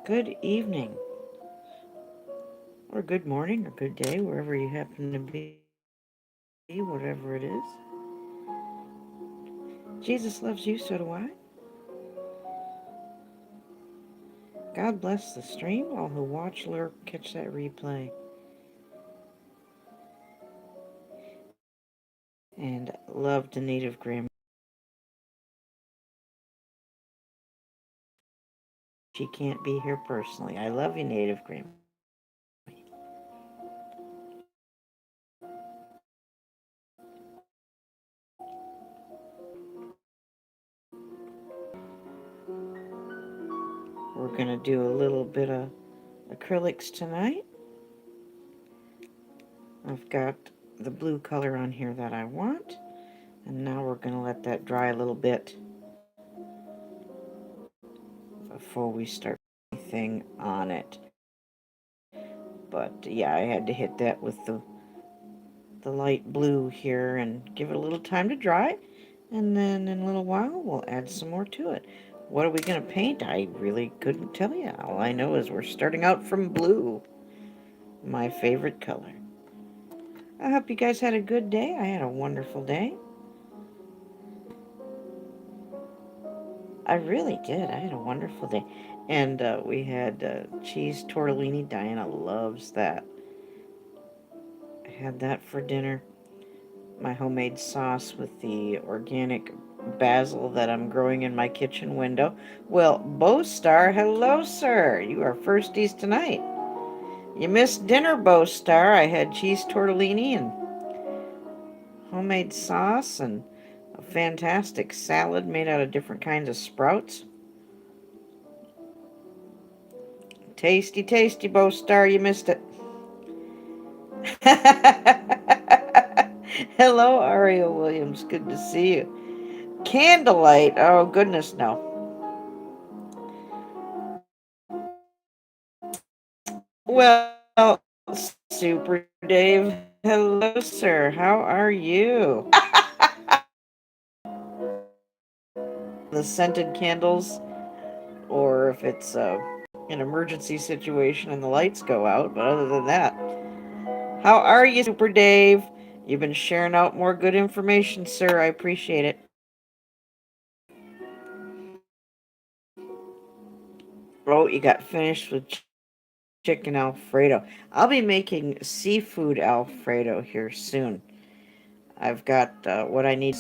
good evening, or good morning, or good day, wherever you happen to be, whatever it is. Jesus loves you, so do I. God bless the stream, all who watch, lurk, catch that replay, and love to Native Grandma. She can't be here personally. I love you, Native Grandma. We're going to do a little bit of acrylics tonight. I've got the blue color on here that I want. And now we're going to let that dry a little bit before we start anything on it. But yeah, I had to hit that with the light blue here and give it a little time to dry. And then in a little while, we'll add some more to it. What are we going to paint? I really couldn't tell you. All I know is we're starting out from blue, my favorite color. I hope you guys had a good day. I had a wonderful day. I really did. I had a wonderful day. And we had cheese tortellini. Diana loves that. I had that for dinner. My homemade sauce with the organic basil that I'm growing in my kitchen window. Well, Bowstar, hello, sir. You are firsties tonight. You missed dinner, Bowstar. I had cheese tortellini and homemade sauce and a fantastic salad made out of different kinds of sprouts. Tasty, tasty, Bowstar. You missed it. Hello, Aria Williams. Good to see you. Candlelight. Oh, goodness, no. Well, Super Dave. Hello, sir. How are you? The scented candles, or if it's an emergency situation and the lights go out. But other than that, how are you, Super Dave? You've been sharing out more good information, sir. I appreciate it. Oh, you got finished with chicken Alfredo. I'll be making seafood Alfredo here soon. I've got what I need.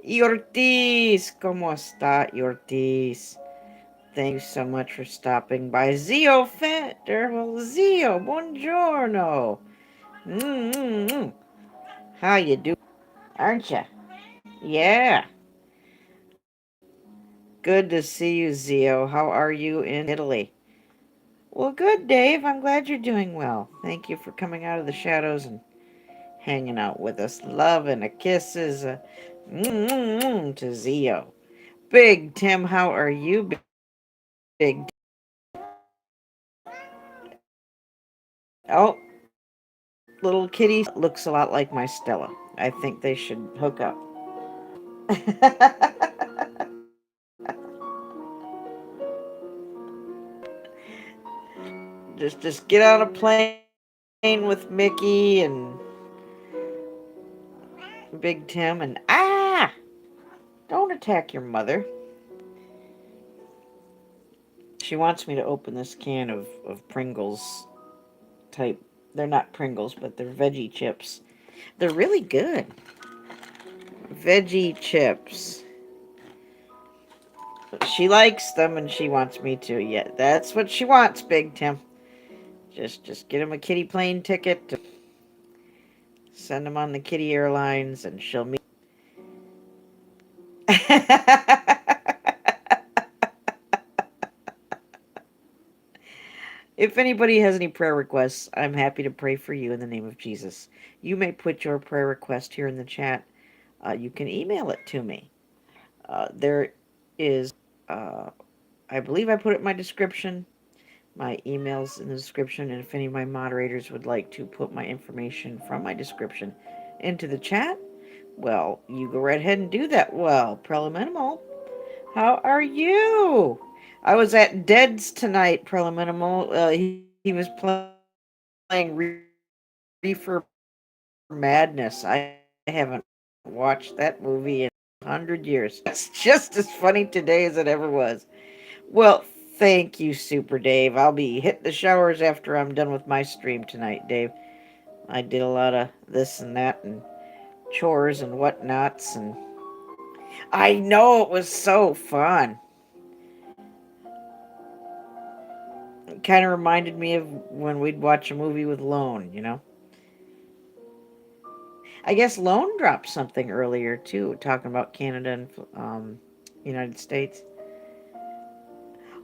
Ortiz, ¿cómo está, Ortiz? Thank you so much for stopping by. Zio Fender, well, Zio, buongiorno. Mm-mm-mm. How you doing? Aren't you? Yeah. Good to see you, Zio. How are you in Italy? Well, good, Dave. I'm glad you're doing well. Thank you for coming out of the shadows and hanging out with us. Love and a kisses to Zio. Big Tim, how are you, Big? Oh, little kitty looks a lot like my Stella. I think they should hook up. just get on a plane with Mickey and Big Tim and don't attack your mother. She wants me to open this can of Pringles type. They're not Pringles, but they're veggie chips. They're really good. Veggie chips. She likes them and she wants me to. Yeah, that's what she wants, Big Tim. Just get him a kitty plane ticket. Send him on the Kitty Airlines and she'll meet. If anybody has any prayer requests, I'm happy to pray for you in the name of Jesus. You may put your prayer request here in the chat. You can email it to me. There is, I believe I put it in my description, my emails in the description, and if any of my moderators would like to put my information from my description into the chat, well, you go right ahead and do that. Well, Preliminal, how are you? I was at Dead's tonight, Preliminal. He was playing Reefer Madness. I haven't watched that movie in 100 years. It's just as funny today as it ever was. Well, thank you, Super Dave. I'll be hitting the showers after I'm done with my stream tonight, Dave. I did a lot of this and that and chores and whatnots, and I know it was so fun. It kind of reminded me of when we'd watch a movie with Lone, you know? I guess Lone dropped something earlier, too, talking about Canada and United States.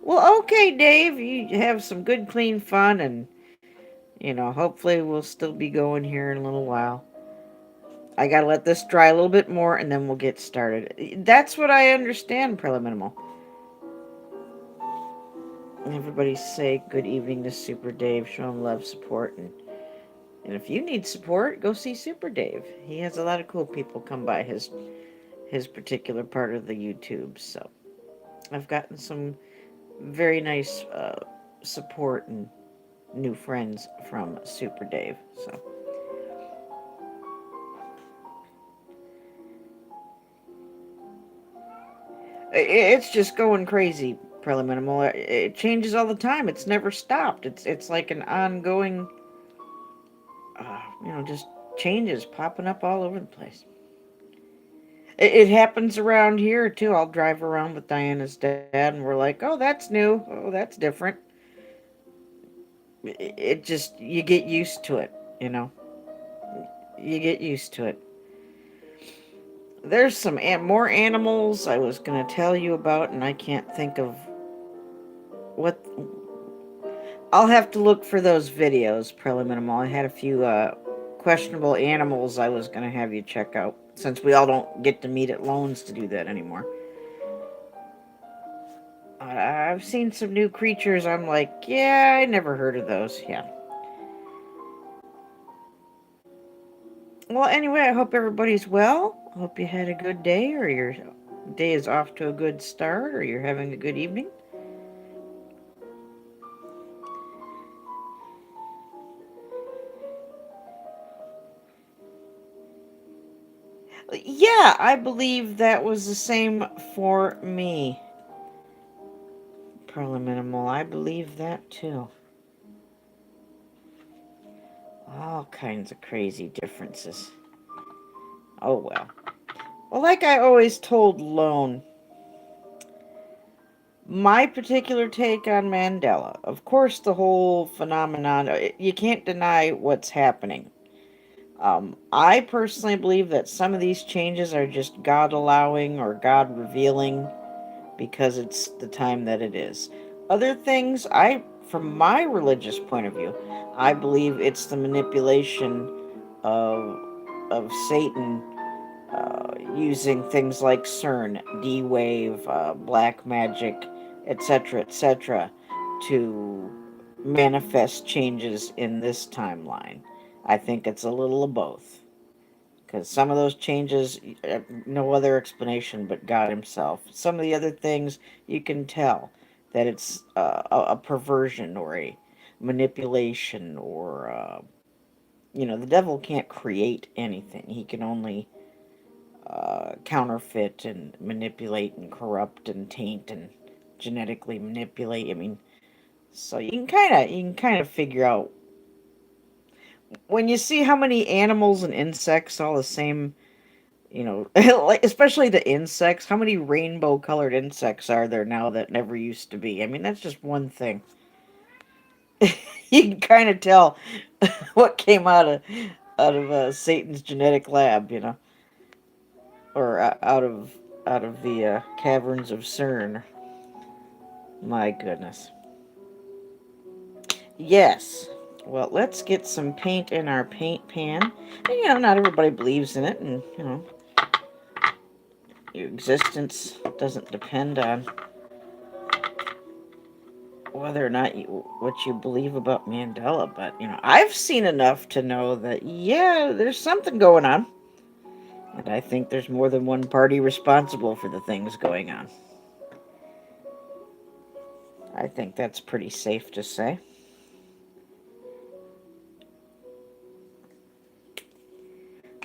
Well, okay, Dave, you have some good, clean fun, and, hopefully we'll still be going here in a little while. I gotta let this dry a little bit more, and then we'll get started. That's what I understand, Preliminal. Everybody say good evening to Super Dave. Show him love, support, and if you need support, go see Super Dave. He has a lot of cool people come by his particular part of the YouTube. So I've gotten some very nice support and new friends from Super Dave. So it's just going crazy. Preliminal. It changes all the time. It's never stopped. It's like an ongoing, just changes popping up all over the place. It happens around here too. I'll drive around with Diana's dad, and we're like, "Oh, that's new. Oh, that's different." It just you get used to it. You know, you get used to it. There's some more animals I was gonna tell you about, and I can't think of what. I'll have to look for those videos, Preliminal. I had a few questionable animals I was gonna have you check out, since we all don't get to meet at Loans to do that anymore. I've seen some new creatures. I'm like, yeah, I never heard of those. Yeah. Well, anyway, I hope everybody's well. I hope you had a good day, or your day is off to a good start, or you're having a good evening. Yeah, I believe that was the same for me. Preliminal. I believe that too. All kinds of crazy differences. Oh well. Well, like I always told Lone, my particular take on Mandela. Of course, the whole phenomenon, you can't deny what's happening. I personally believe that some of these changes are just God allowing or God revealing because it's the time that it is. Other things, from my religious point of view, I believe it's the manipulation of Satan using things like CERN, D Wave, black magic, etc., to manifest changes in this timeline. I think it's a little of both. Because some of those changes, no other explanation but God Himself. Some of the other things, you can tell that it's a perversion or a manipulation or, the devil can't create anything. He can only counterfeit and manipulate and corrupt and taint and genetically manipulate. I mean, so you can kind of figure out when you see how many animals and insects all the same. Like especially the insects. How many rainbow colored insects are there now that never used to be? I mean, that's just one thing. You can kind of tell what came out of Satan's genetic lab, or out of the caverns of CERN. My goodness. Yes. Well, let's get some paint in our paint pan. And, not everybody believes in it, and your existence doesn't depend on whether or not what you believe about Mandela. But I've seen enough to know that yeah, there's something going on, and I think there's more than one party responsible for the things going on. I think that's pretty safe to say.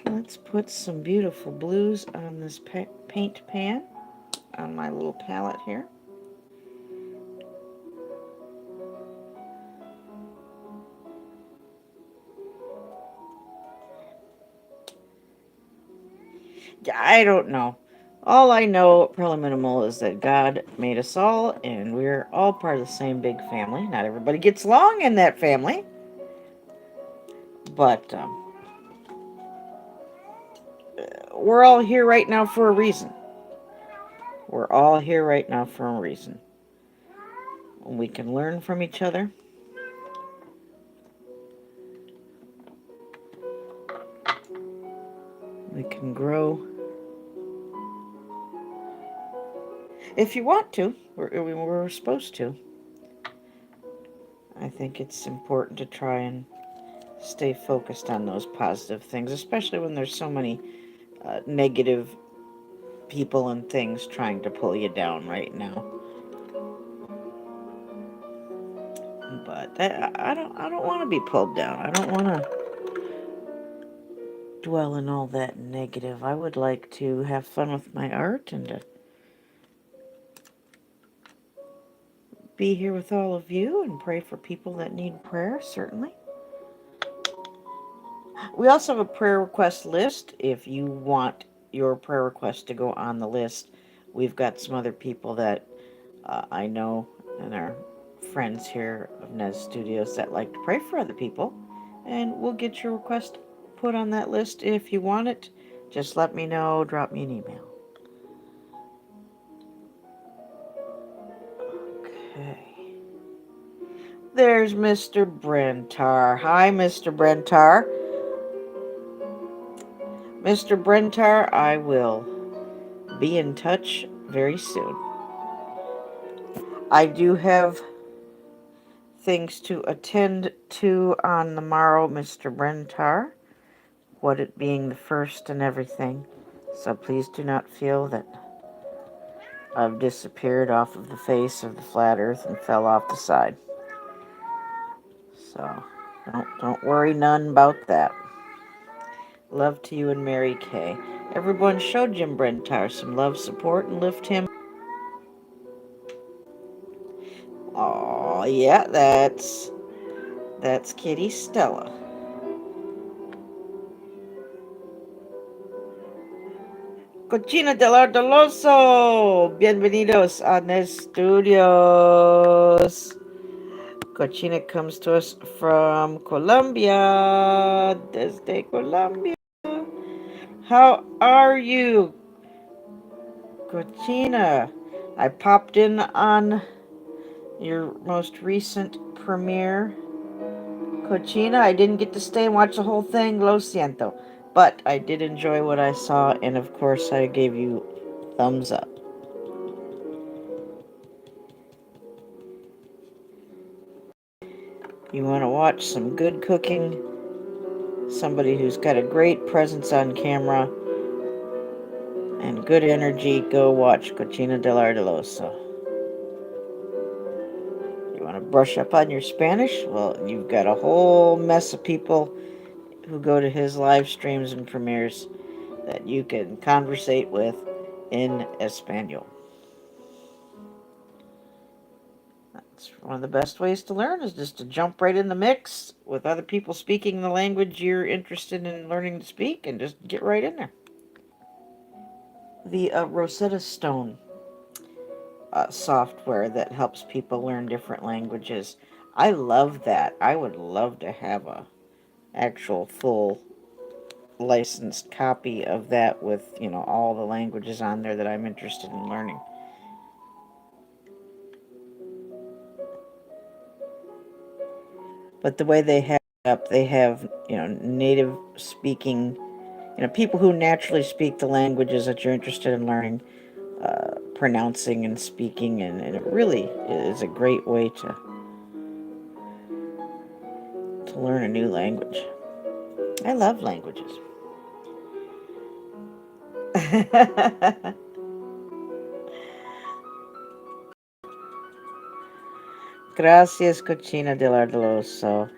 Let's put some beautiful blues on this paint pan on my little palette here. I don't know. All I know, preliminal, is that God made us all, and we're all part of the same big family. Not everybody gets along in that family, but we're all here right now for a reason. We're all here right now for a reason. We can learn from each other. We can grow. If you want to, we're supposed to. I think it's important to try and stay focused on those positive things, especially when there's so many negative people and things trying to pull you down right now. But I don't want to be pulled down. I don't want to dwell in all that negative. I would like to have fun with my art and to be here with all of you and pray for people that need prayer, certainly. We also have a prayer request list. If you want your prayer request to go on the list, we've got some other people that I know and are friends here of Nez Studios that like to pray for other people. And we'll get your request put on that list if you want it. Just let me know, drop me an email. Okay. There's Mr. Brentar. Hi, Mr. Brentar. Mr. Brentar, I will be in touch very soon. I do have things to attend to on the morrow, Mr. Brentar, what it being the first and everything. So please do not feel that I've disappeared off of the face of the flat earth and fell off the side. So don't worry none about that. Love to you and Mary Kay. Everyone show Jim Brentar some love, support, and lift him. Oh yeah, that's Kitty Stella. Cochina del Ardoloso, bienvenidos a Nez Studios. Cochina comes to us from Colombia, desde Colombia. How are you, Cochina? I popped in on your most recent premiere, Cochina. I didn't get to stay and watch the whole thing, lo siento. But I did enjoy what I saw, and of course I gave you thumbs up. You want to watch some good cooking, somebody who's got a great presence on camera, and good energy, go watch Cochina del Ardeloso. You want to brush up on your Spanish? Well, you've got a whole mess of people who go to his live streams and premieres that you can conversate with in Espanol. That's one of the best ways to learn, is just to jump right in the mix with other people speaking the language you're interested in learning to speak and just get right in there. The Rosetta Stone software that helps people learn different languages. I love that. I would love to have a actual full licensed copy of that with, all the languages on there that I'm interested in learning. But the way they have it up, they have, native speaking, people who naturally speak the languages that you're interested in learning, pronouncing and speaking, and it really is a great way to learn a new language. I love languages. Gracias, Cochina del Ardeloso.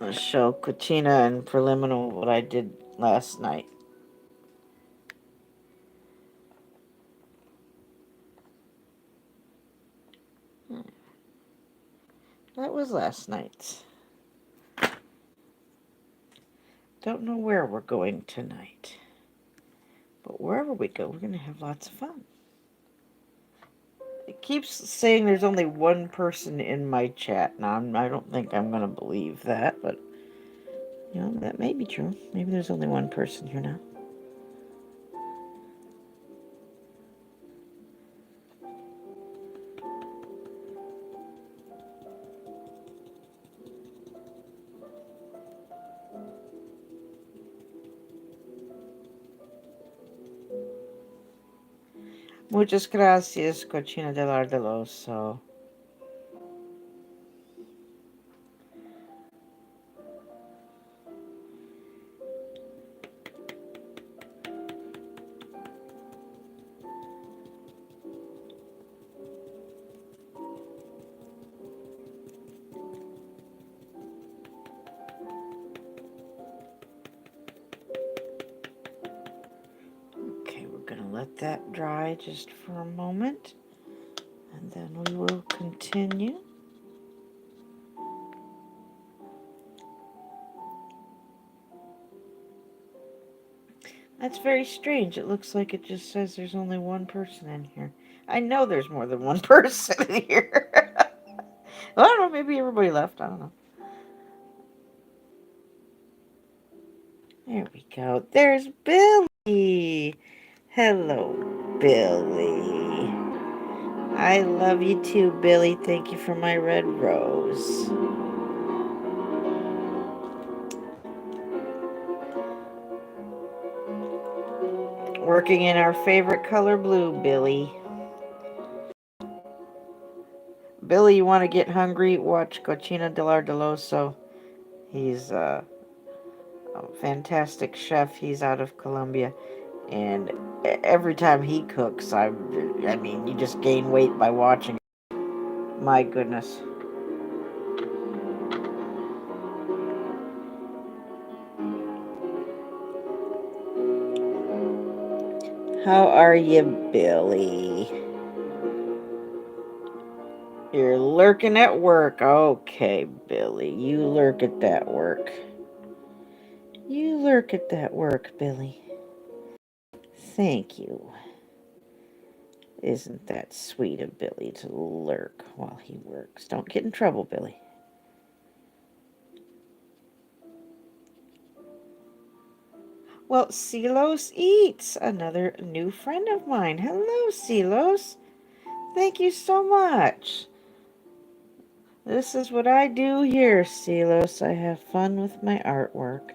I'll show Cochina and Preliminal what I did last night. That was last night. Don't know where we're going tonight. But wherever we go, we're going to have lots of fun. It keeps saying there's only one person in my chat. Now, I don't think I'm going to believe that, but, you know, that may be true. Maybe there's only one person here now. Muchas gracias, Cochina del Ardeloso. Okay, we're going to let that dry just for a moment, and then we will continue. That's very strange. It looks like it just says there's only one person in here. I know there's more than one person in here. Well, I don't know. Maybe everybody left. I don't know. There we go. There's Billy. Hello, Billy. I love you too, Billy. Thank you for my red rose. Working in our favorite color blue, Billy. Billy, you want to get hungry? Watch Cochina del Ardeloso. He's a fantastic chef. He's out of Colombia. And every time he cooks, I mean, you just gain weight by watching. My goodness. How are you, Billy? You're lurking at work. Okay, Billy. You lurk at that work. You lurk at that work, Billy. Thank you. Isn't that sweet of Billy to lurk while he works? Don't get in trouble, Billy. Well, Silos Eats, another new friend of mine. Hello, Silos. Thank you so much. This is what I do here, Silos. I have fun with my artwork.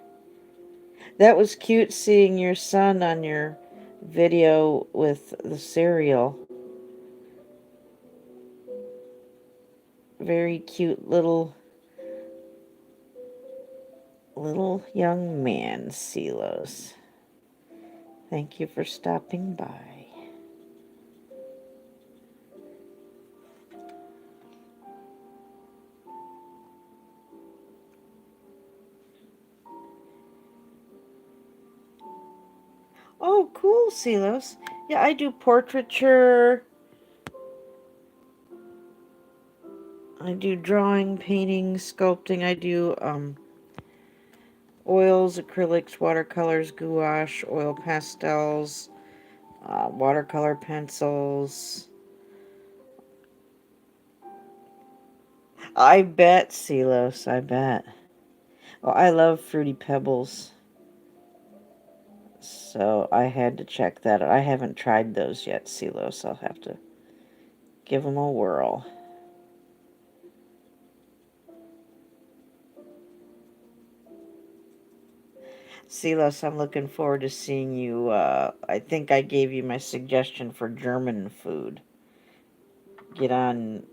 That was cute seeing your son on your video with the cereal. Very cute little young man, Silos. Thank you for stopping by. Oh, cool, Silos. Yeah, I do portraiture. I do drawing, painting, sculpting. I do oils, acrylics, watercolors, gouache, oil pastels, watercolor pencils. I bet, Silos, I bet. Oh, I love Fruity Pebbles. So I had to check that out. I haven't tried those yet, Silos. I'll have to give them a whirl. Silas, I'm looking forward to seeing you. I think I gave you my suggestion for German food. Get on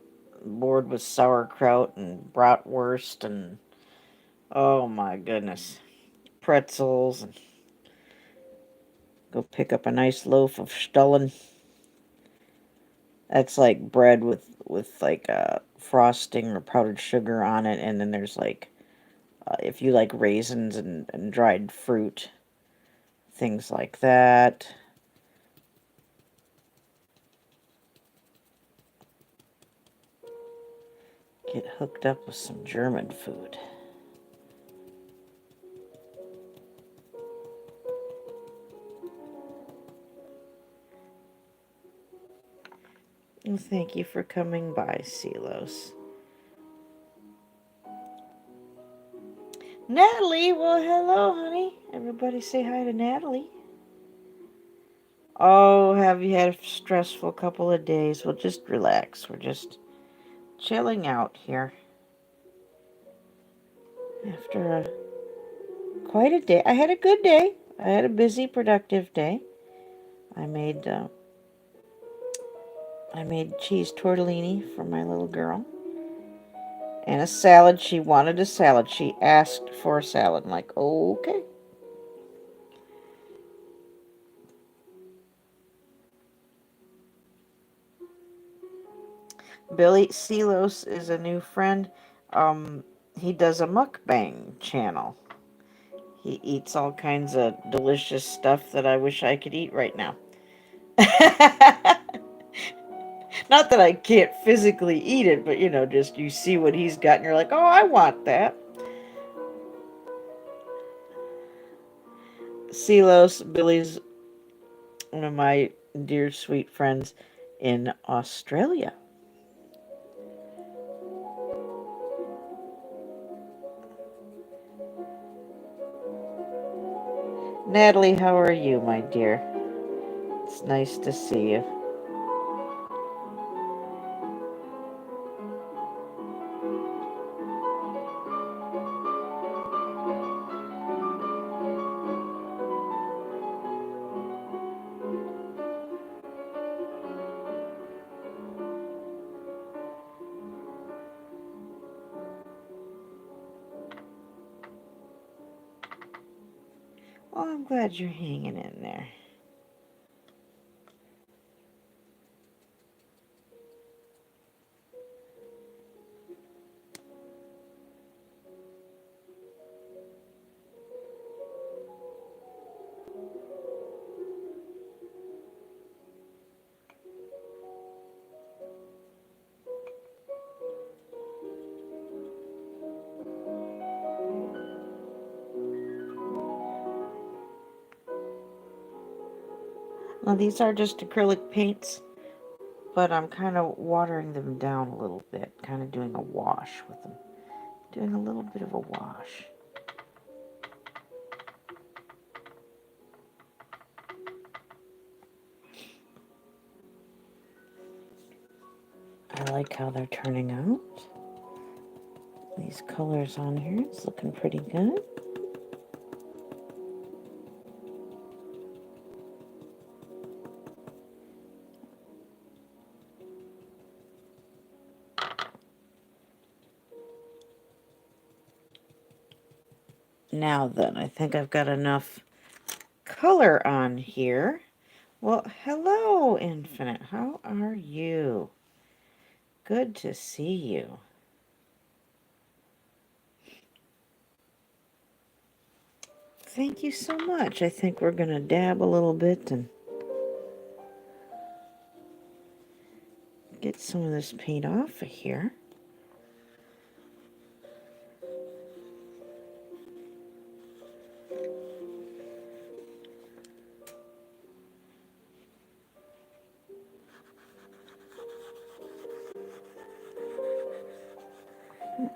bored with sauerkraut and bratwurst and oh my goodness, pretzels, and go pick up a nice loaf of Stullen. That's like bread with like frosting or powdered sugar on it, and then there's like if you like raisins and dried fruit, things like that. Get hooked up with some German food. Well, thank you for coming by, Silos. Natalie, well, hello, honey. Everybody say hi to Natalie. Oh, have you had a stressful couple of days? Well, just relax. We're just chilling out here after quite a day. I had a good day. I had a busy, productive day. I made cheese tortellini for my little girl and a salad. She wanted a salad. She asked for a salad. I'm like, okay. Billy Silos is a new friend. He does a mukbang channel. He eats all kinds of delicious stuff that I wish I could eat right now. Not that I can't physically eat it, but just you see what he's got and you're like, oh, I want that. Silos, Billy's one of my dear sweet friends in Australia. Natalie, how are you, my dear? It's nice to see you. Well, I'm glad you're hanging in there. Now, these are just acrylic paints, but I'm kind of watering them down a little bit, kind of doing a wash with them. Doing a little bit of a wash. I like how they're turning out. These colors on here, it's looking pretty good. Now then, I think I've got enough color on here. Well, hello, Infinite. How are you? Good to see you. Thank you so much. I think we're going to dab a little bit and get some of this paint off of here.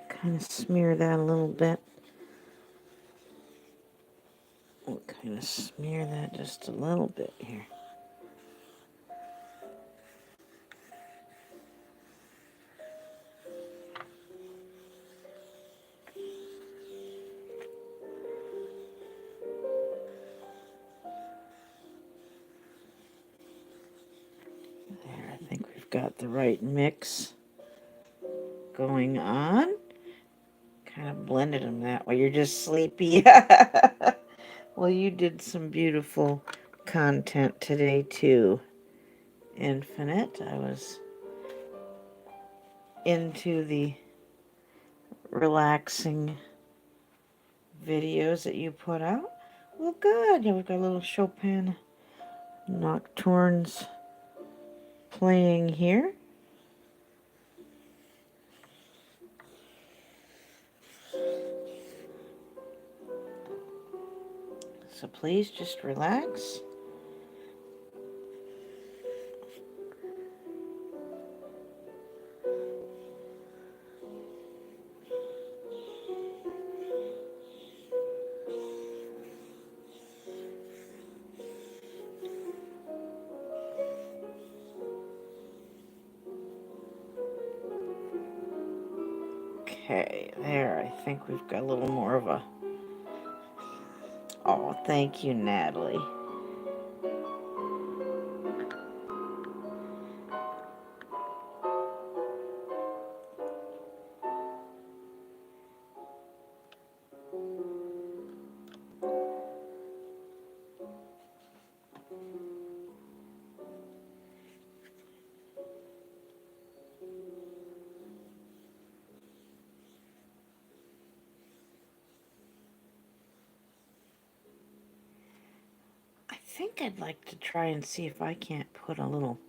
Kind of smear that a little bit. We'll kind of smear that just a little bit here. There, I think we've got the right mix. going on. Kind of blended them that way. You're just sleepy. Well, you did some beautiful content today too, Infinite. I was into the relaxing videos that you put out. Well, good. Yeah, we've got little Chopin nocturnes playing here. So please just relax. Okay, there. I think we've got a little more of a... Oh, thank you, Natalie. I think I'd like to try and see if I can't put a little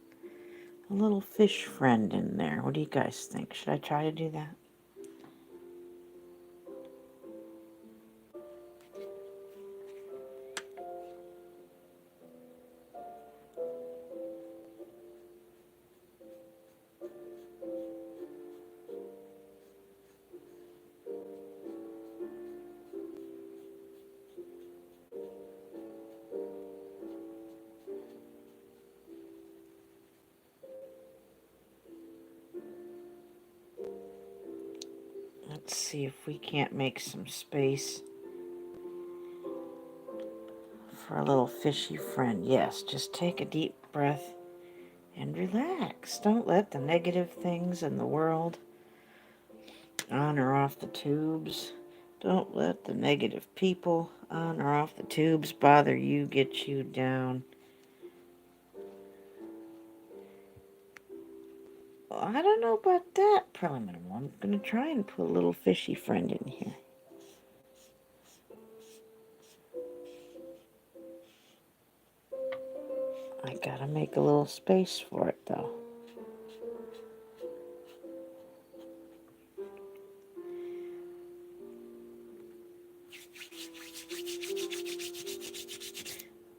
fish friend in there. What do you guys think? Should I try to do that? Let's see if we can't make some space for a little fishy friend. Yes, just take a deep breath and relax. Don't let the negative things in the world on or off the tubes. Don't let the negative people on or off the tubes bother you, get you down. Well, I don't know about that preliminary. I'm going to try and put a little fishy friend in here. I gotta make a little space for it though.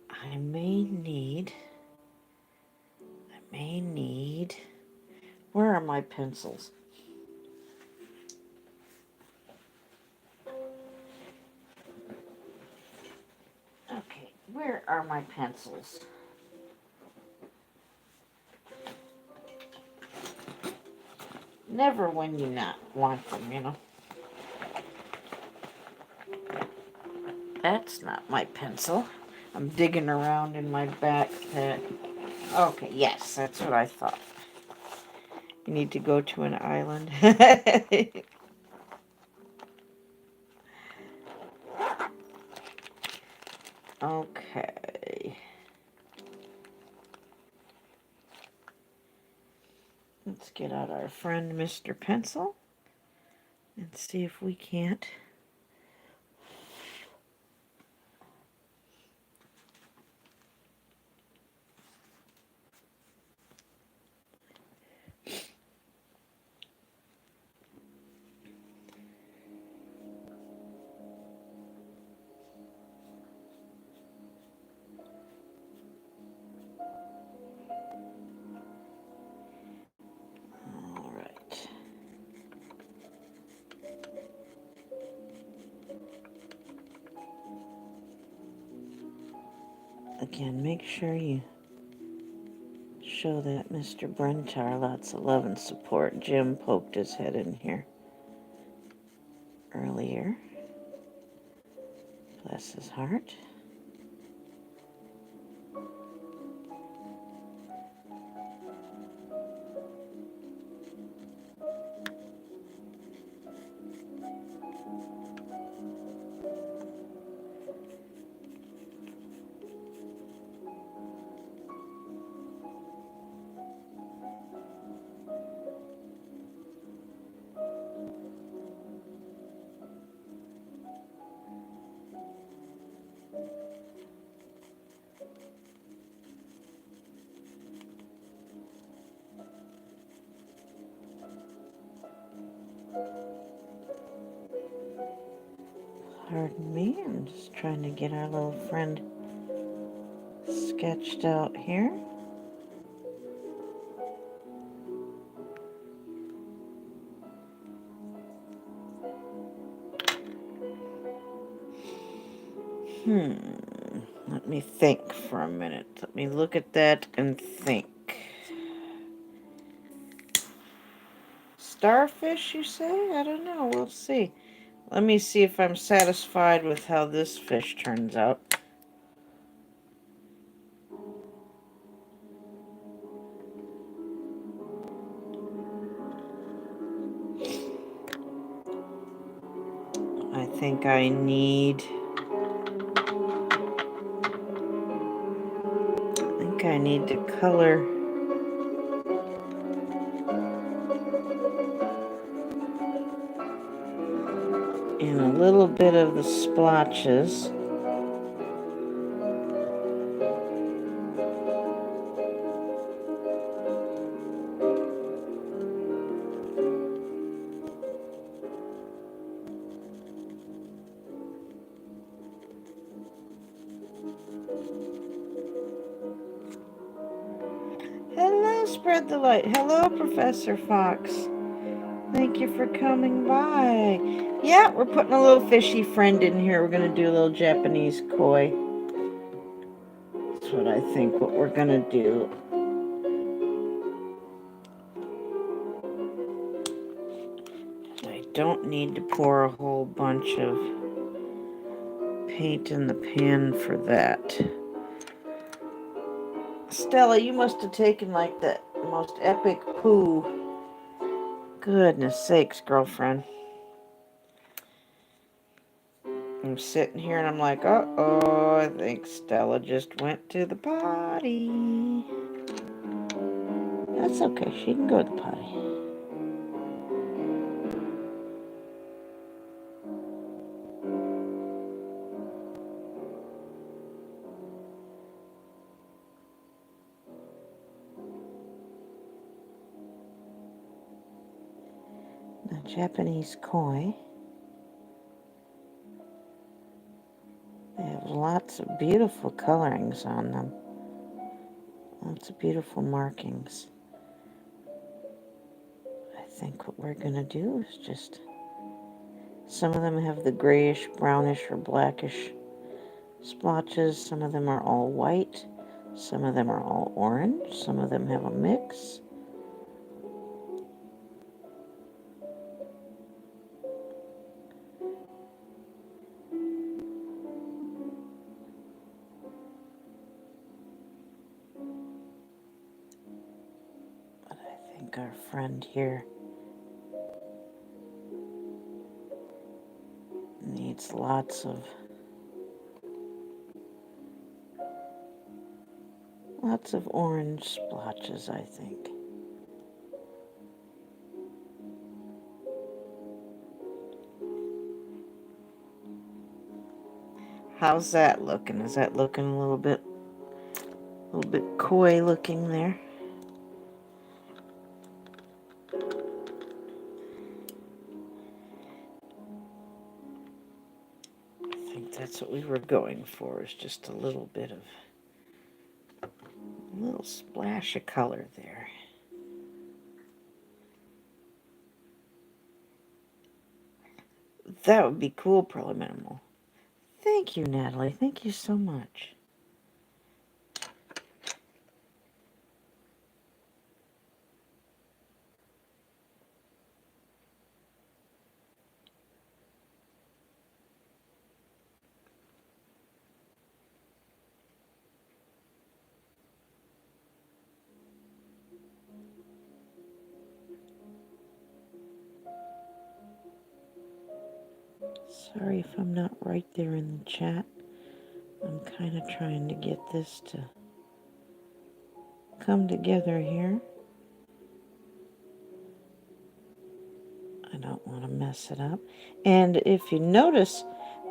I may need, where are my pencils? Okay, where are my pencils? Never when you not want them, you know. That's not my pencil. I'm digging around in my backpack. Okay, yes, that's what I thought. You need to go to an island. Okay. Let's get out our friend Mr. Pencil and see if we can't all right. Again, make sure you show that Mr. Brentar lots of love and support. Jim poked his head in here earlier. Bless his heart. Pardon me, I'm just trying to get our little friend sketched out here. Let me think for a minute. Let me look at that and think. Starfish, you say? I don't know. We'll see. Let me see if I'm satisfied with how this fish turns out. I think I need to color in a little bit of the splotches. Hello, Spread the Light. Hello, Professor Fox. Thank you for coming by. Yeah, we're putting a little fishy friend in here. We're going to do a little Japanese koi. That's what I think what we're going to do. I don't need to pour a whole bunch of paint in the pan for that. Stella, you must have taken like the most epic poo. Goodness sakes, girlfriend. I'm sitting here and I'm like, uh-oh, I think Stella just went to the potty. That's okay, she can go to the potty. The Japanese koi. They have lots of beautiful colorings on them. Lots of beautiful markings. I think what we're going to do is just... Some of them have the grayish, brownish, or blackish splotches. Some of them are all white. Some of them are all orange. Some of them have a mix. But I think our friend here needs lots of orange splotches, I think. How's that looking? Is that looking a little bit coy looking there? I think that's what we were going for, is just a little bit of, a little splash of color there. That would be cool, Pearly Minimal. Thank you, Natalie. Thank you so much. Sorry if I'm not right there in the chat. I'm kind of trying to get this to come together here. I don't want to mess it up. And if you notice,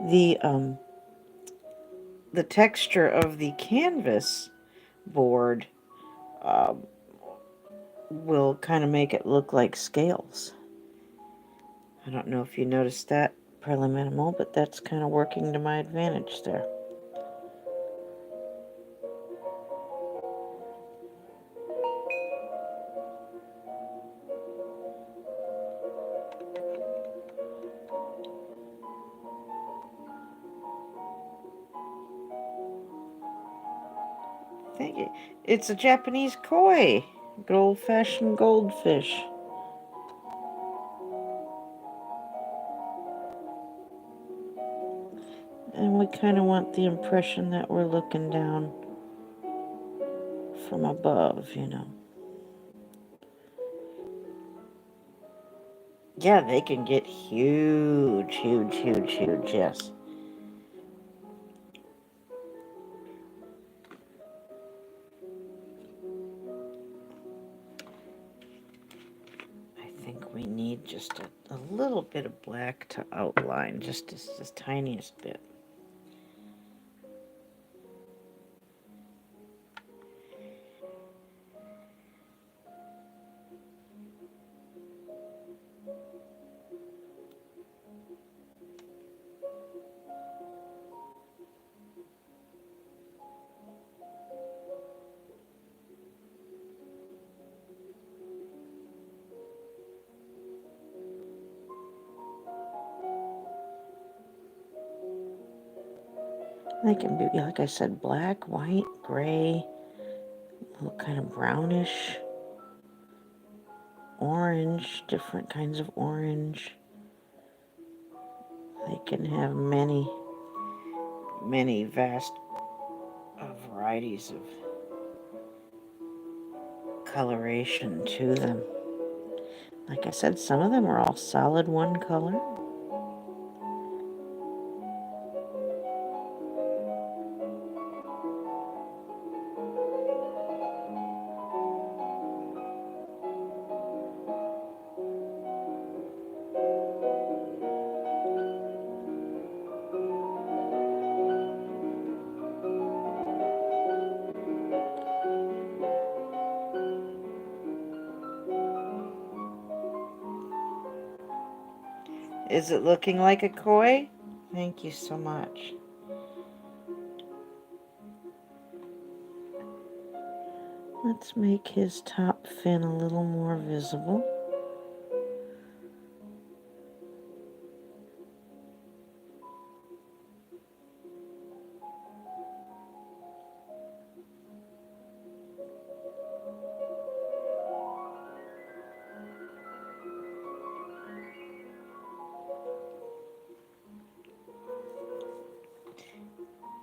the texture of the canvas board will kind of make it look like scales. I don't know if you noticed that. Fairly minimal, but that's kind of working to my advantage there. Thank you. It's a Japanese koi. Good old-fashioned goldfish. And we kind of want the impression that we're looking down from above, you know. Yeah, they can get huge, huge, huge, huge, yes. I think we need just a little bit of black to outline, just the tiniest bit. They can be, like I said, black, white, gray, a little kind of brownish, orange, different kinds of orange. They can have many, many vast varieties of coloration to them. Like I said, some of them are all solid one color. Is it looking like a koi? Thank you so much. Let's make his top fin a little more visible.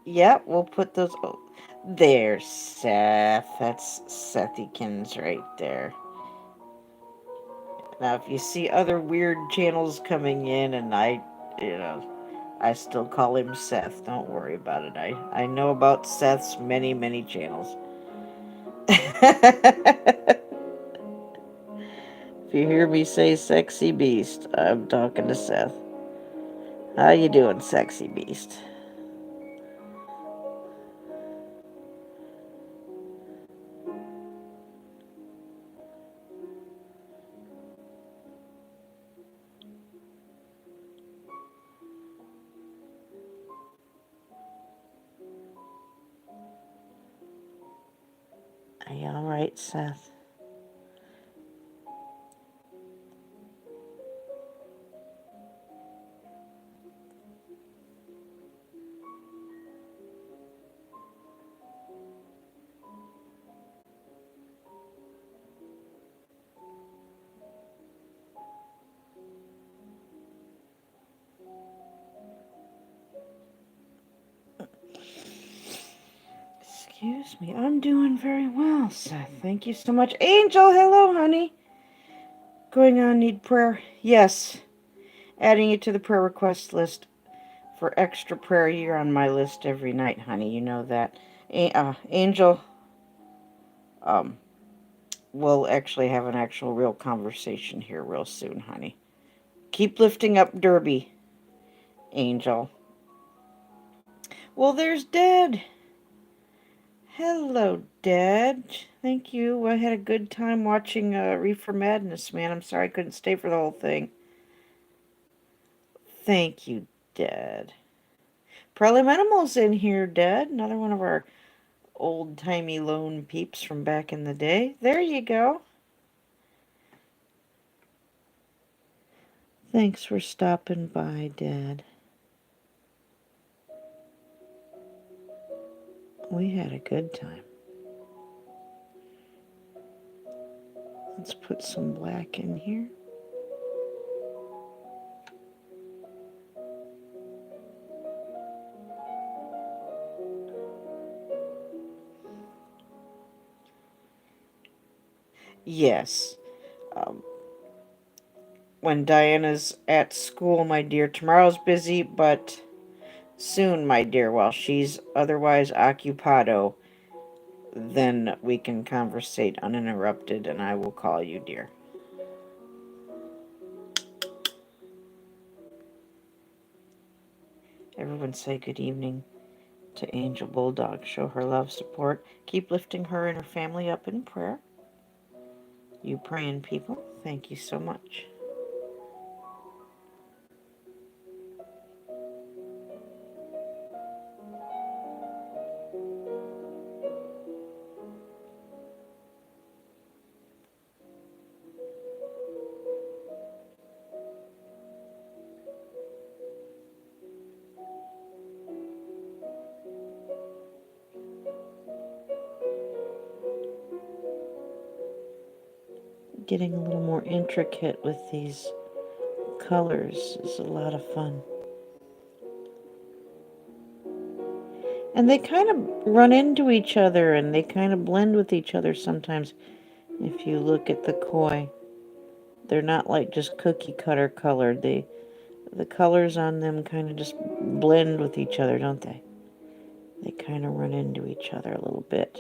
Yep, we'll put those. Oh, there's Seth. That's Sethykins right there. Now, if you see other weird channels coming in, and you know, I still call him Seth. Don't worry about it. I know about Seth's many, many channels. If you hear me say sexy beast, I'm talking to Seth. How you doing, sexy beast? Are you alright, Seth? Excuse me, I'm doing very well, Seth. Thank you so much. Angel, hello, honey. Going on, need prayer? Yes. Adding you to the prayer request list for extra prayer. You're on my list every night, honey. You know that. Angel, um, we'll actually have an actual real conversation here real soon, honey. Keep lifting up Derby, Angel. Well, there's Dad. Hello, Dad. Thank you. I had a good time watching Reefer Madness, man. I'm sorry I couldn't stay for the whole thing. Thank you, Dad. Preliminal's in here, Dad. Another one of our old-timey lone peeps from back in the day. There you go. Thanks for stopping by, Dad. We had a good time. Let's put some black in here. Yes. Um, when Diana's at school, my dear, tomorrow's busy, but soon, my dear, while she's otherwise occupado, then we can conversate uninterrupted, and I will call you, dear. Everyone say good evening to Angel Bulldog. Show her love, support. Keep lifting her and her family up in prayer. You praying people, thank you so much. Getting a little more intricate with these colors is a lot of fun. And they kind of run into each other and they kind of blend with each other sometimes. If you look at the koi, they're not like just cookie cutter colored. The colors on them kind of just blend with each other, don't they? They kind of run into each other a little bit.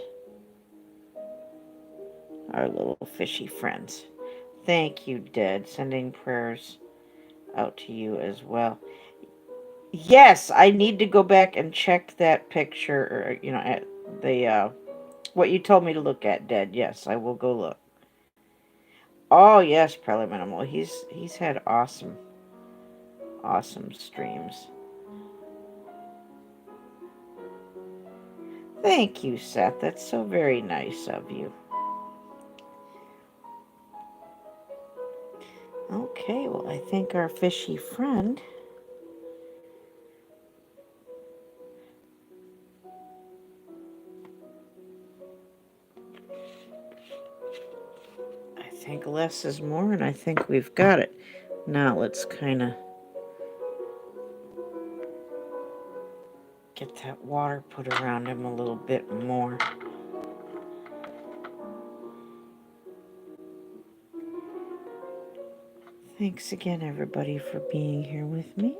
Our little fishy friends. Thank you, Dad. Sending prayers out to you as well. Yes, I need to go back and check that picture, or, at the, what you told me to look at, Dad. Yes, I will go look. Oh, yes, Probably Minimal. He's had awesome streams. Thank you, Seth. That's so very nice of you. Okay, well, I think our fishy friend I think less is more, and I think we've got it. Now let's kind of get that water put around him a little bit more. Thanks again, everybody, for being here with me.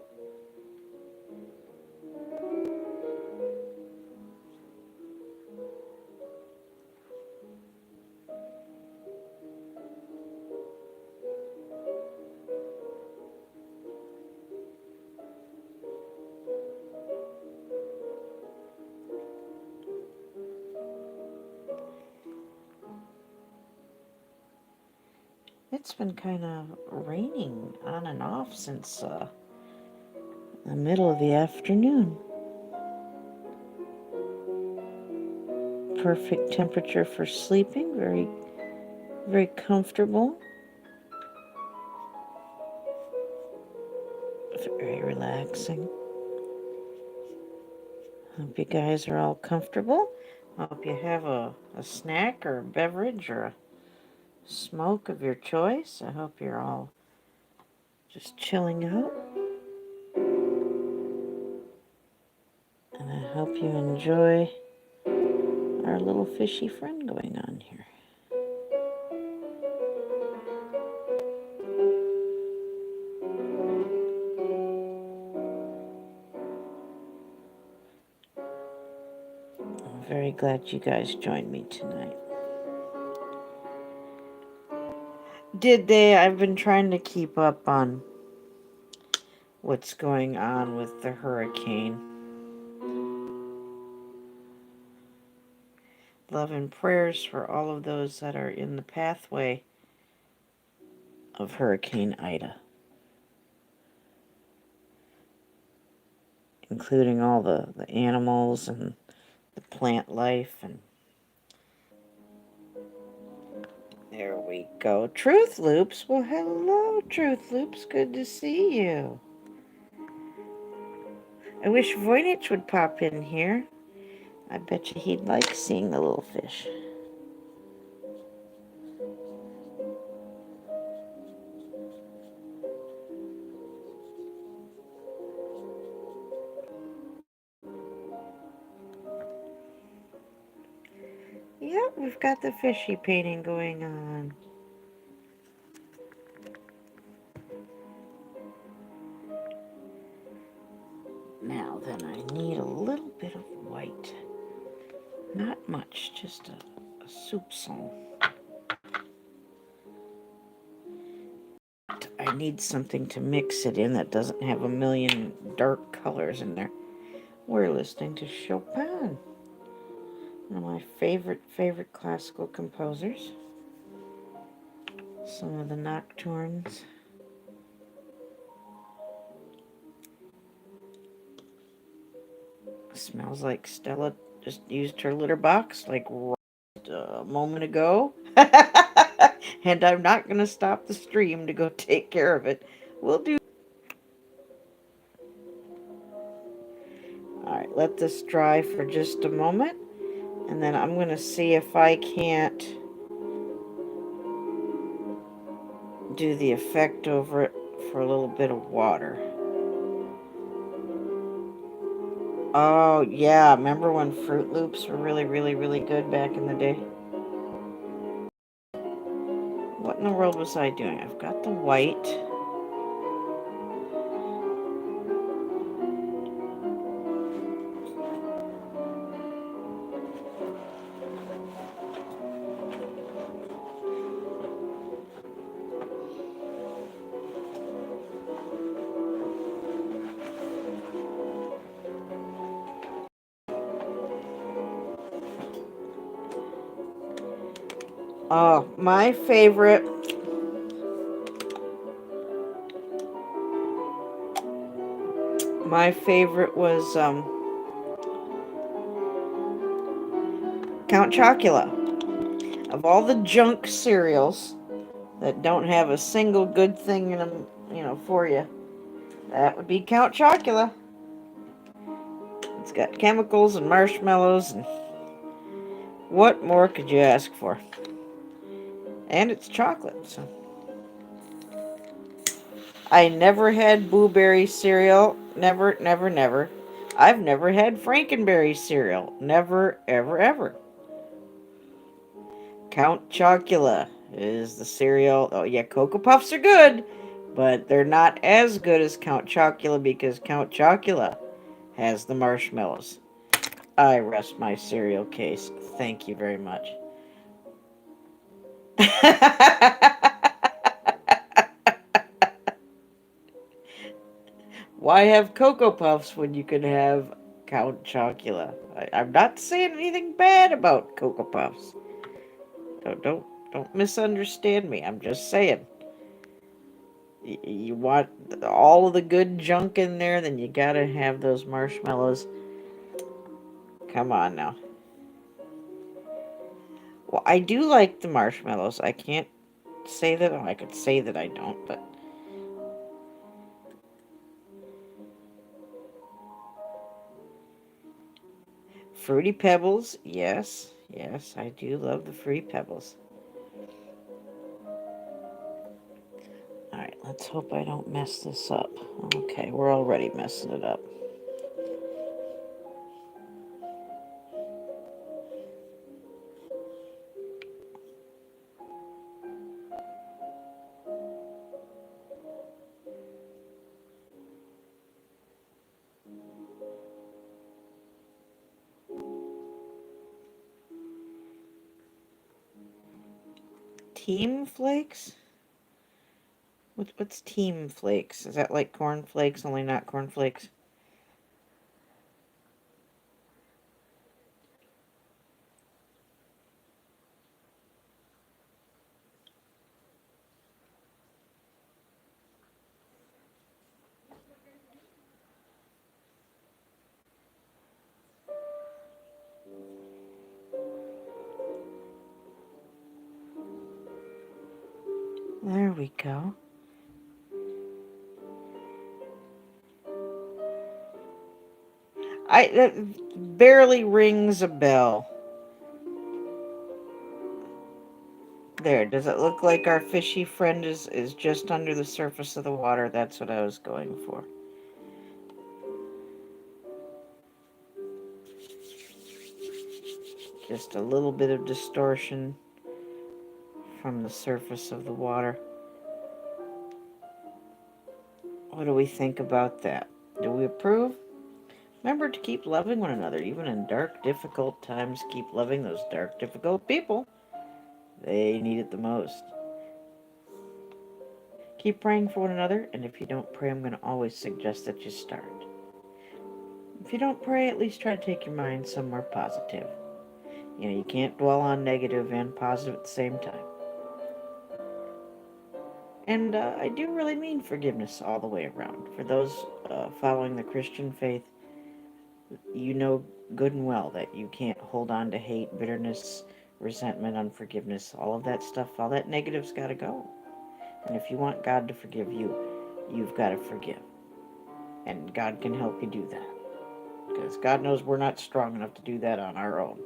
It's been kind of raining on and off since the middle of the afternoon. Perfect temperature for sleeping, very, very comfortable. Very relaxing. Hope you guys are all comfortable. Hope you have a snack or a beverage or a smoke of your choice. I hope you're all just chilling out. And I hope you enjoy our little fishy friend going on here. I'm very glad you guys joined me tonight. I've been trying to keep up on what's going on with the hurricane. Love and prayers for all of those that are in the pathway of Hurricane Ida. including all the animals and the plant life. And there we go. Truth Loops. Well, hello, Truth Loops. Good to see you. I wish Voynich would pop in here. I bet you he'd like seeing the little fish. Yep, we've got the fishy painting going on. Now then, I need a little bit of white. Not much, just a soupçon. I need something to mix it in that doesn't have a million dark colors in there. We're listening to Chopin, one of my favorite classical composers. Some of the nocturnes. Smells like Stella just used her litter box like a moment ago. And I'm not going to stop the stream to go take care of it. We'll do. Alright, let this dry for just a moment. And then I'm going to see if I can't do the effect over it for a little bit of water. Oh, yeah. Remember when Fruit Loops were really good back in the day? What in the world was I doing? I've got the white. Oh, my favorite was Count Chocula. Of all the junk cereals that don't have a single good thing in them, for you, that would be Count Chocula. It's got chemicals and marshmallows, and what more could you ask for? And it's chocolate, so. I never had blueberry cereal. Never, never, never. I've never had Frankenberry cereal. Never, ever, ever. Count Chocula is the cereal. Oh, yeah, Cocoa Puffs are good, but they're not as good as Count Chocula because Count Chocula has the marshmallows. I rest my cereal case. Thank you very much. Why have Cocoa Puffs when you could have Count Chocula? I'm not saying anything bad about Cocoa Puffs. Don't misunderstand me. I'm just saying. You want all of the good junk in there, then you gotta have those marshmallows. Come on now. Well, I do like the marshmallows. I can't say that. I could say that I don't, but Fruity Pebbles, yes. Yes, I do love the Fruity Pebbles. Alright, let's hope I don't mess this up. Okay, we're already messing it up. Team Flakes? What's Team Flakes? Is that like Corn Flakes, only not Corn Flakes? There we go. That barely rings a bell. There, does it look like our fishy friend is just under the surface of the water? That's what I was going for. Just a little bit of distortion from the surface of the water. What do we think about that? Do we approve? Remember to keep loving one another, even in dark, difficult times. Keep loving those dark, difficult people. They need it the most. Keep praying for one another, and if you don't pray, I'm going to always suggest that you start. If you don't pray, at least try to take your mind somewhere positive. You know, you can't dwell on negative and positive at the same time. And I do really mean forgiveness all the way around. For those following the Christian faith, you know good and well that you can't hold on to hate, bitterness, resentment, unforgiveness, all of that stuff. All that negative's got to go. And if you want God to forgive you, you've got to forgive. And God can help you do that. Because God knows we're not strong enough to do that on our own.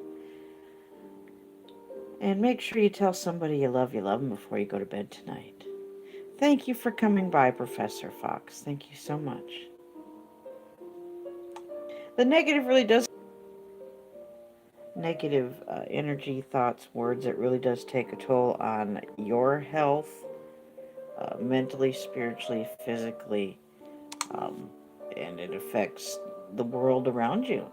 And make sure you tell somebody you love them before you go to bed tonight. Thank you for coming by, Professor Fox. Thank you so much. The negative really does... Negative energy, thoughts, words, it really does take a toll on your health, mentally, spiritually, physically, and it affects the world around you.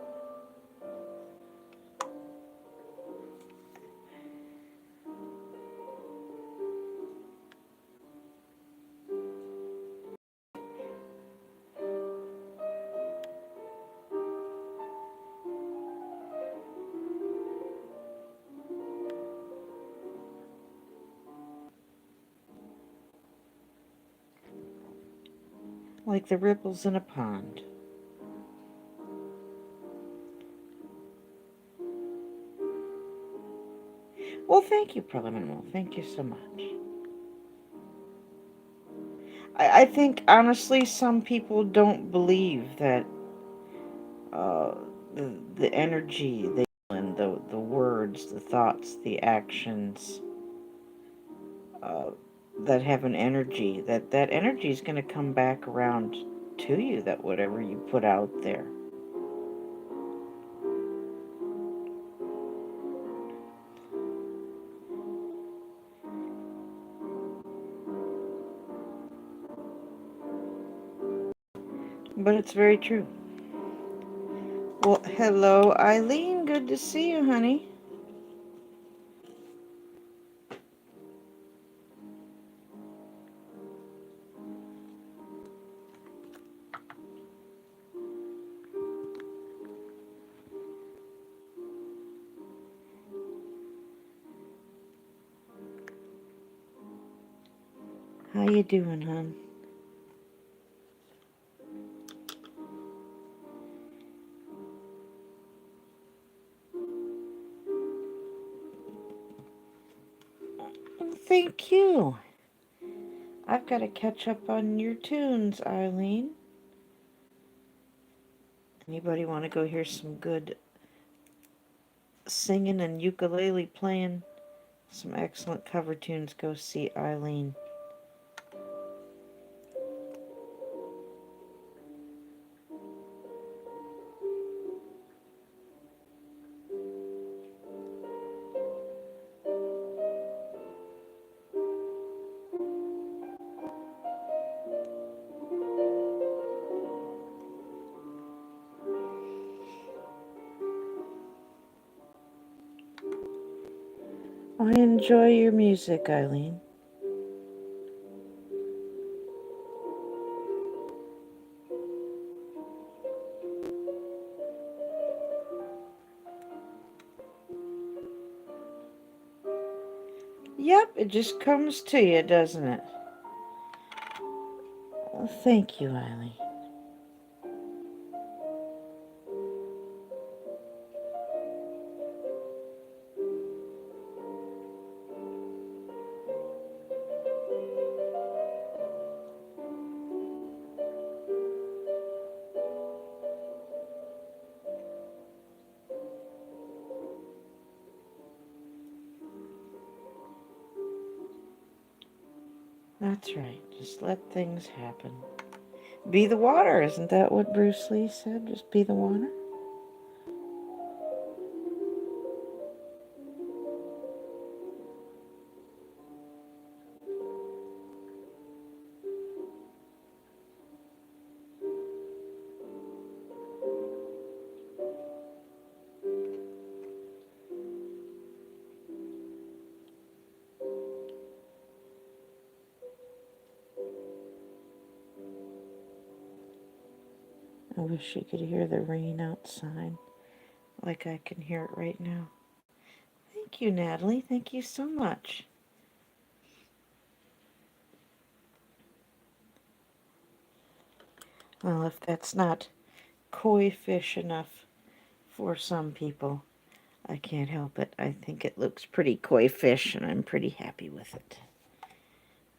Like the ripples in a pond. Well, thank you, Preliminal. Thank you so much. I think, honestly, some people don't believe that uh, the energy, the words, the thoughts, the actions uh, that have an energy, that energy is going to come back around to you, that whatever you put out there. But it's very true. Well, hello, Eileen. Good to see you, honey. How you doing, hon? Thank you. I've got to catch up on your tunes, Eileen. Anybody want to go hear some good singing and ukulele playing? Some excellent cover tunes. Go see Eileen. I enjoy your music, Eileen. Yep, it just comes to you, doesn't it? Well, thank you, Eileen. That's right. Just let things happen. Be the water. Isn't that what Bruce Lee said? Just be the water? I wish you could hear the rain outside like I can hear it right now. Thank you, Natalie. Thank you so much. Well, if that's not koi fish enough for some people, I can't help it. I think it looks pretty koi fish, and I'm pretty happy with it.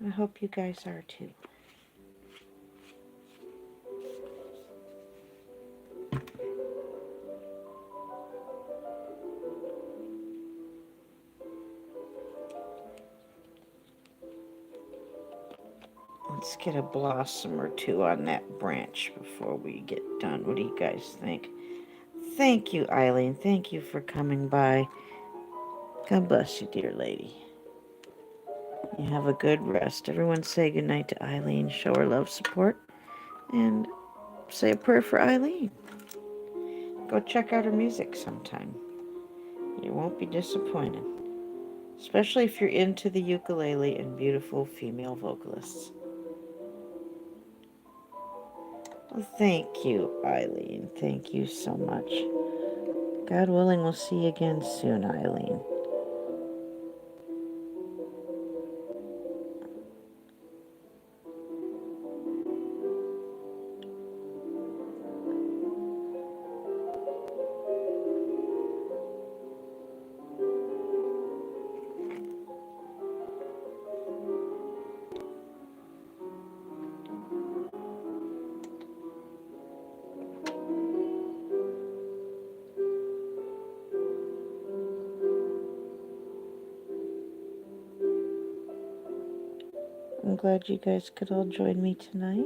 I hope you guys are too. Let's get a blossom or two on that branch before we get done. What do you guys think? Thank you, Eileen. Thank you for coming by. God bless you, dear lady. You have a good rest. Everyone say goodnight to Eileen. Show her love, support, and say a prayer for Eileen. Go check out her music sometime. You won't be disappointed. Especially if you're into the ukulele and beautiful female vocalists. Well, thank you, Eileen. Thank you so much. God willing, we'll see you again soon, Eileen. I'm glad you guys could all join me tonight.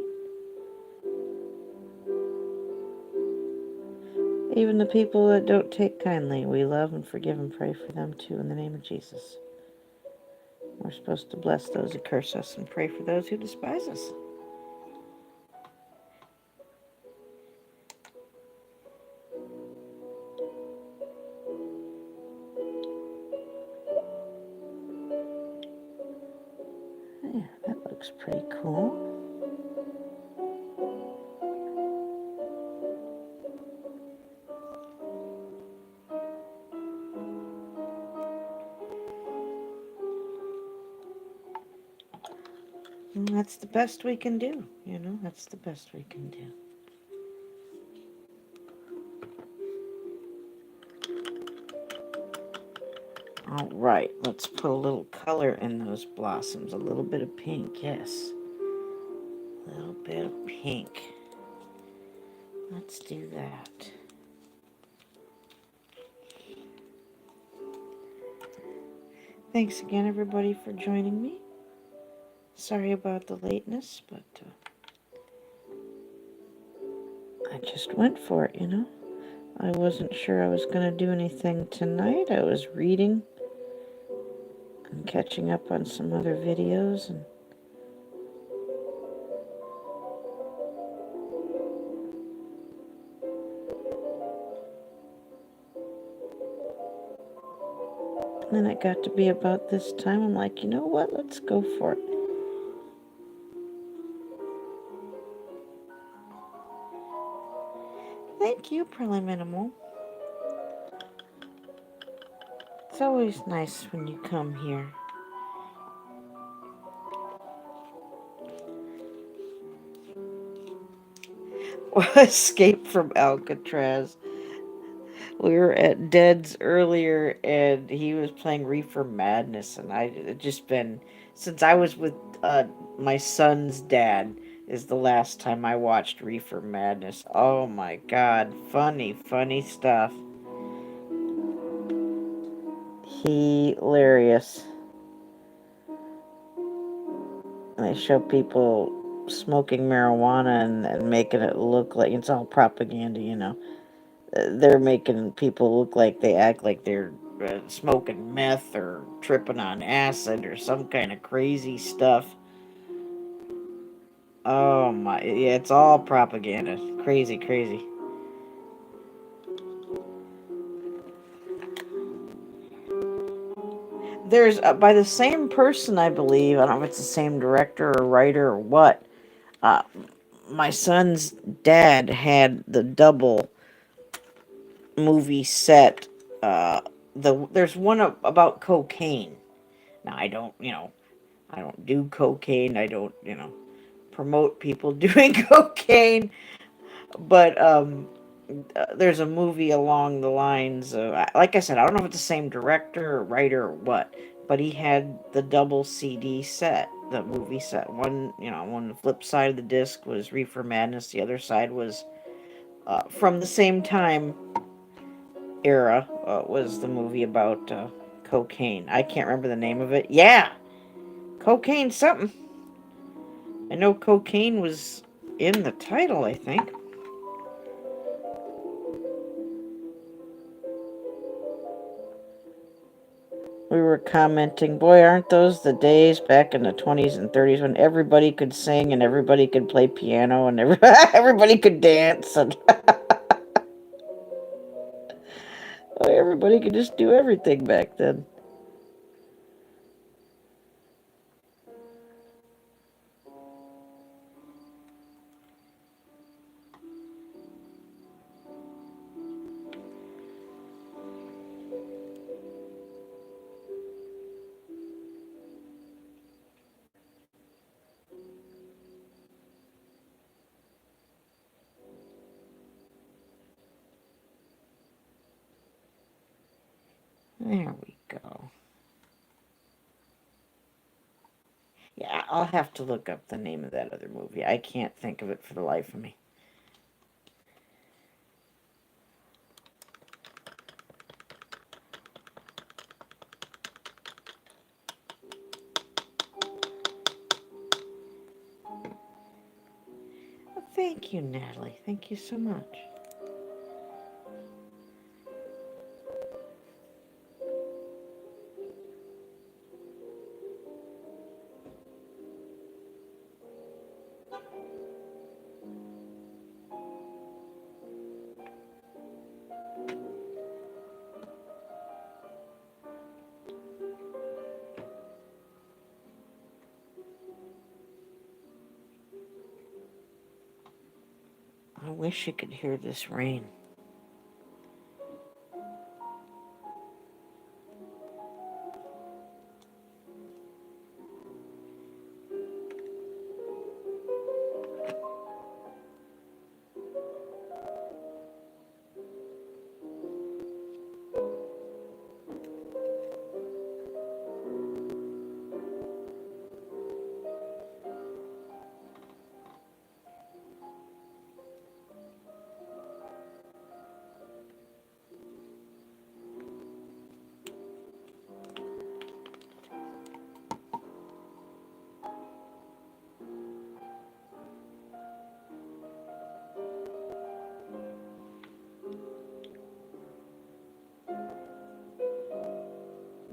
Even the people that don't take kindly, we love and forgive and pray for them too in the name of Jesus. We're supposed to bless those who curse us and pray for those who despise us. Yeah, that looks pretty cool. And that's the best we can do, you know? That's the best we can do. All right, let's put a little color in those blossoms. A little bit of pink, yes. A little bit of pink. Let's do that. Thanks again, everybody, for joining me. Sorry about the lateness, but I just went for it, you know? I wasn't sure I was going to do anything tonight. I was reading and catching up on some other videos, and then it got to be about this time. I'm like, you know what? Let's go for it. Thank you, Preliminal. It's always nice when you come here. Escape from Alcatraz. We were at Dead's earlier, and he was playing Reefer Madness, and I it just been since I was with my son's dad is the last time I watched Reefer Madness. Oh my God, funny, funny stuff. Hilarious. And they show people smoking marijuana and making it look like it's all propaganda, you know. They're making people look like they act like they're smoking meth or tripping on acid or some kind of crazy stuff. Oh my, yeah, it's all propaganda. Crazy, crazy. There's by the same person, I believe. I don't know if it's the same director or writer or what. Uh, my son's dad had the double movie set. There's one about cocaine. Now I don't, I don't do cocaine. I don't, promote people doing cocaine. But there's a movie along the lines of, like I said, I don't know if it's the same director or writer or what, but he had the double CD set, the movie set. One, on the flip side of the disc was Reefer Madness. The other side was from the same time era, was the movie about cocaine. I can't remember the name of it. Yeah, cocaine something. I know cocaine was in the title, I think. We were commenting, boy, aren't those the days back in the 20s and 30s when everybody could sing and everybody could play piano and everybody could dance and everybody could just do everything back then. There we go. Yeah, I'll have to look up the name of that other movie. I can't think of it for the life of me. Well, thank you, Natalie. Thank you so much. I wish you could hear this rain.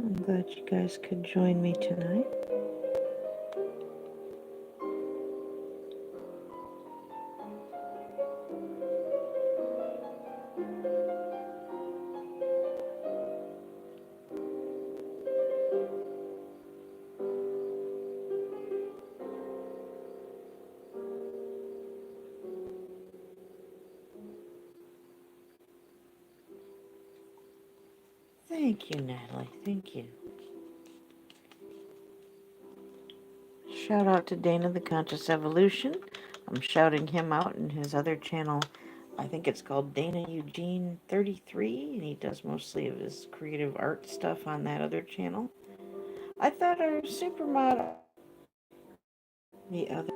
I'm glad you guys could join me tonight. Thank you, Natalie. Thank you. Shout out to Dana the Conscious Evolution. I'm shouting him out in his other channel. I think it's called Dana Eugene 33, and he does mostly of his creative art stuff on that other channel. I thought our supermodel, the other,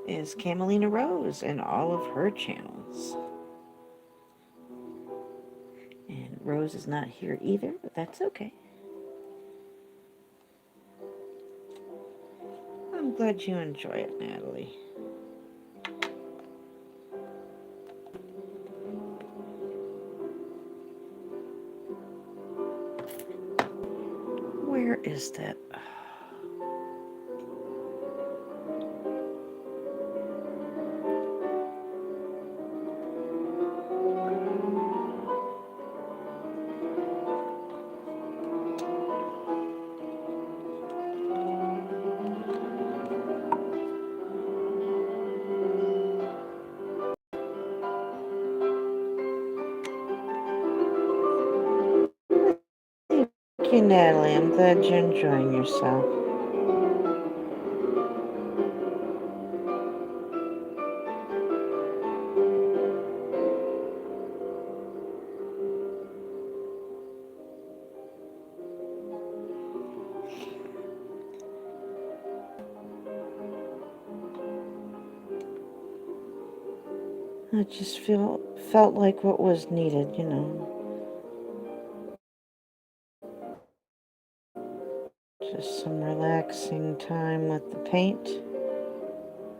is Camelina Rose and all of her channels. And Rose is not here either, but that's okay. glad you enjoy it, Natalie. Where is that? Thank you, Natalie. I'm glad you're enjoying yourself. I just felt like what was needed. Just some relaxing time with the paint,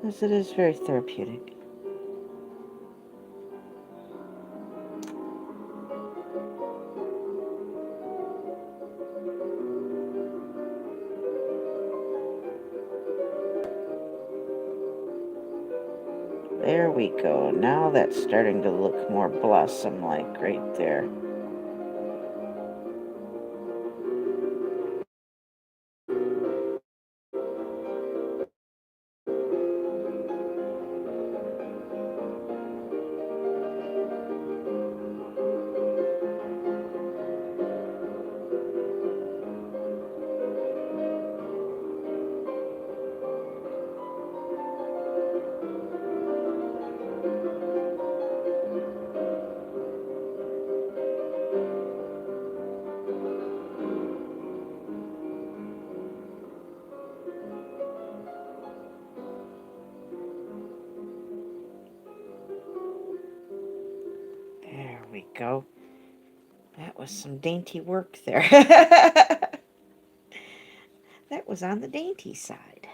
as it is very therapeutic. There we go. Now that's starting to look more blossom-like right there. There we go. That was some dainty work there. That was on the dainty side.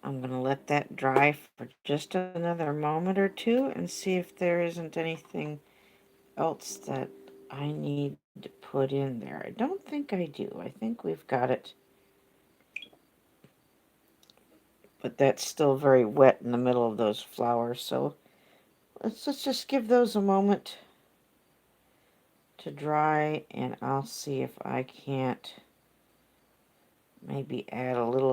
I'm going to let that dry for just another moment or two and see if there isn't anything else that I need to put in there. I don't think I do. I think we've got it. But that's still very wet in the middle of those flowers, so let's just give those a moment to dry, and I'll see if I can't maybe add a little